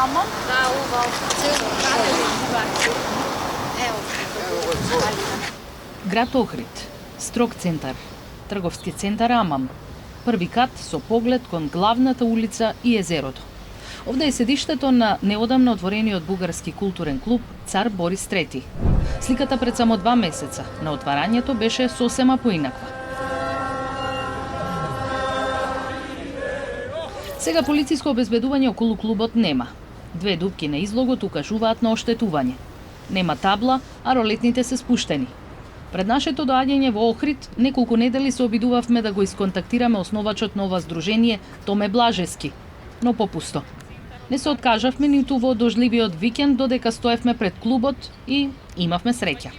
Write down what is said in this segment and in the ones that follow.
Аман? Да, ова, цело Град Охрид, строг центар, трговски центар Амам, први кат со поглед кон главната улица и езерото. Овде е седиштето на неодамно отворениот бугарски културен клуб Цар Борис III. Сликата пред само 2 месеца на отварањето беше сосема поинаква. Сега полициско обезбедување околу клубот нема. 2 дупки на излогот укажуваат на оштетување. Нема табла, а ролетните се спуштени. Пред нашето доаѓање во Охрид, неколку недели се обидувавме да го исконтактираме основачот на ова здружение Томе Блажески, но попусто. Не се откажавме ниту во дожливиот викенд додека стоевме пред клубот и имавме среќа.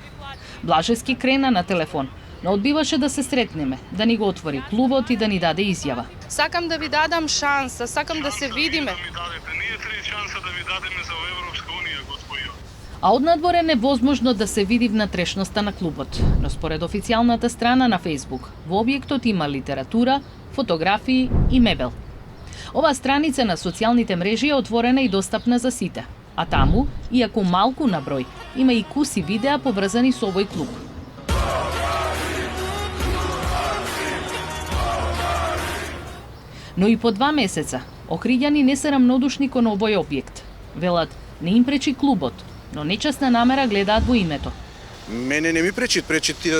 Блажески крена на телефон, но одбиваше да се сретнеме, да ни го отвори клубот и да ни даде изјава. Сакам да ви дадам шанса, сакам да се видиме. Ние три шанса да ви дадеме за Европска унија, господио. А однадвор е невозможно да се види внатрешноста на клубот, но според официјалната страна на Facebook, во објектот има литература, фотографии и мебел. Оваа страница на социјалните мрежи е отворена и достапна за сите, а таму, иако малку на број, има и куси видеа поврзани со овој клуб. Но и по 2 месеца, охриѓани не се рамнодушни кон овој објект. Велат, не им пречи клубот, но нечесна намера гледаат во името. Мене не ми пречи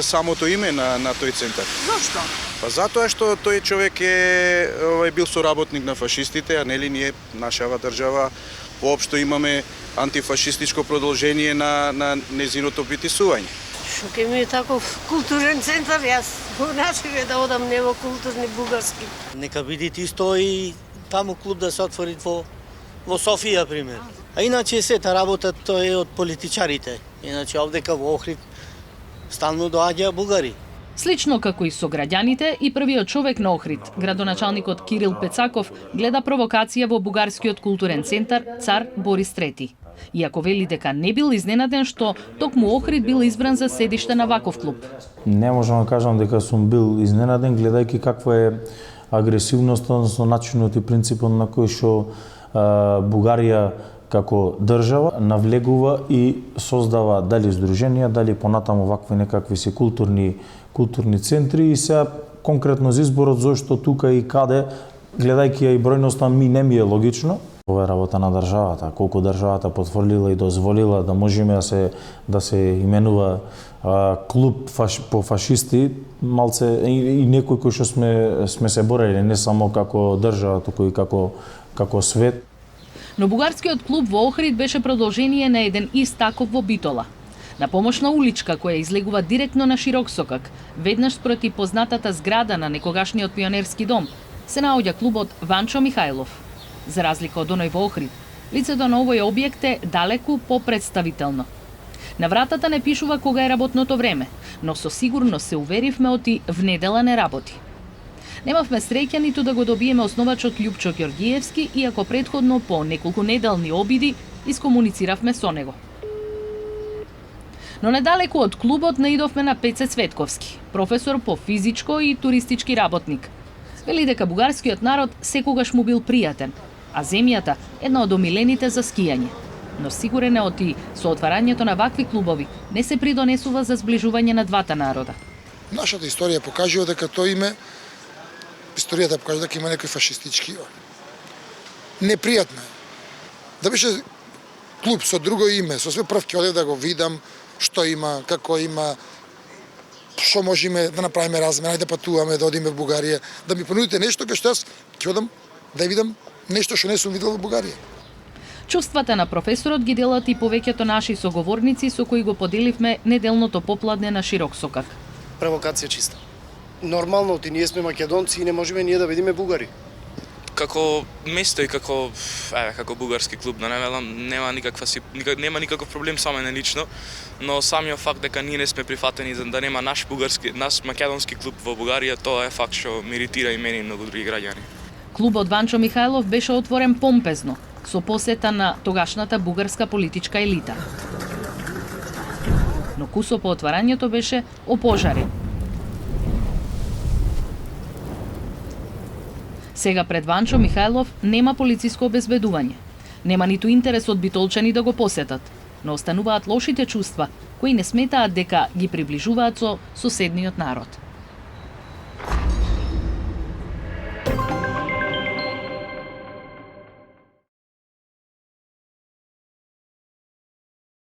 самото име на тој центар. Зошто? Па затоа што тој човек е бил соработник на фашистите, а нели ние, нашава држава, воопшто имаме антифашистичко продолжение на незиното притисување. Што ќе ми е таков културен центар, јас го нашиве да одам не во културни бугарски. Нека бидите исто и таму клуб да се отвори во Софија, пример. А иначе сета работа тоа е од политичарите. Иначе овдека во Охрид стално доаѓа бугари. Слично како и со граѓаните, и првиот човек на Охрид, градоначалникот Кирил Пецаков, гледа провокација во бугарскиот културен центар Цар Борис III. Иако вели дека не бил изненаден што токму Охрид бил избран за седиште на ваков клуб. Не можам да кажам дека сум бил изненаден гледајќи каква е агресивноста, односно начинот и принципот на кој што Бугарија како држава навлегува и создава дали здруженија, дали понатаму вакви некакви си културни центри и сега конкретно за изборот зошто тука и каде, гледајќи ја и бројноста не ми е логично. Ова е работа на државата, колку државата потврдила и дозволила да можеме да се именува клуб по фашисти, малце и некој кој што сме се борели не само како држава, туку и како свет. Но бугарскиот клуб во Охрид беше продолжение на еден ист таков во Битола. На помошна уличка која излегува директно на Широк сокак, веднаш спроти познатата зграда на некогашниот пионерски дом, се наоѓа клубот Ванчо Михајлов. За разлика од оној во Охрид, лицето на овој објект е далеку попредставително. На вратата не пишува кога е работното време, но со сигурност се уверивме оти внедела не работи. Немавме среќа ниту да го добиеме основачот Љупчо Ѓорѓиевски, иако претходно по неколку неделни обиди искомунициравме со него. Но недалеку од клубот наидовме на Пеце Цветковски, професор по физичко и туристички работник. Вели дека бугарскиот народ секогаш му бил пријатен, а земјата една од омилените за скијање. Но сигурен е оти со отварањето на вакви клубови не се придонесува за зближување на двата народа. Нашата историја покажува дека тој име историјата покажува дека има некои фашистички непријатно. Да беше клуб со друго име, со све прв ќе одев да го видам што има, како има, што можеме да направиме размена, да патуваме, да одиме во Бугарија, да ми понудите нешто кај што јас ќе одам да видам нешто што не сум видел во Бугарија. Чувствата на професорот ги делат и повеќето наши соговорници со кои го поделивме неделното попладне на Широк сокак. Провокација чиста. Нормално, ние сме македонци и не можеме ние да видиме бугари. Како место и како бугарски клуб, да не велам, нема никаков проблем со мене лично, но самиот факт дека ние не сме прифатени за да нема наш македонски клуб во Бугарија, тоа е факт што ме иритира и мене и многу други граѓани. Клубот Ванчо Михајлов беше отворен помпезно, со посета на тогашната бугарска политичка елита. Но кусо по отварањето беше опожарен. Сега пред Ванчо Михајлов нема полициско обезбедување. Нема ниту интерес од битолчани да го посетат, но остануваат лошите чувства, кои не сметаат дека ги приближуваат со соседниот народ.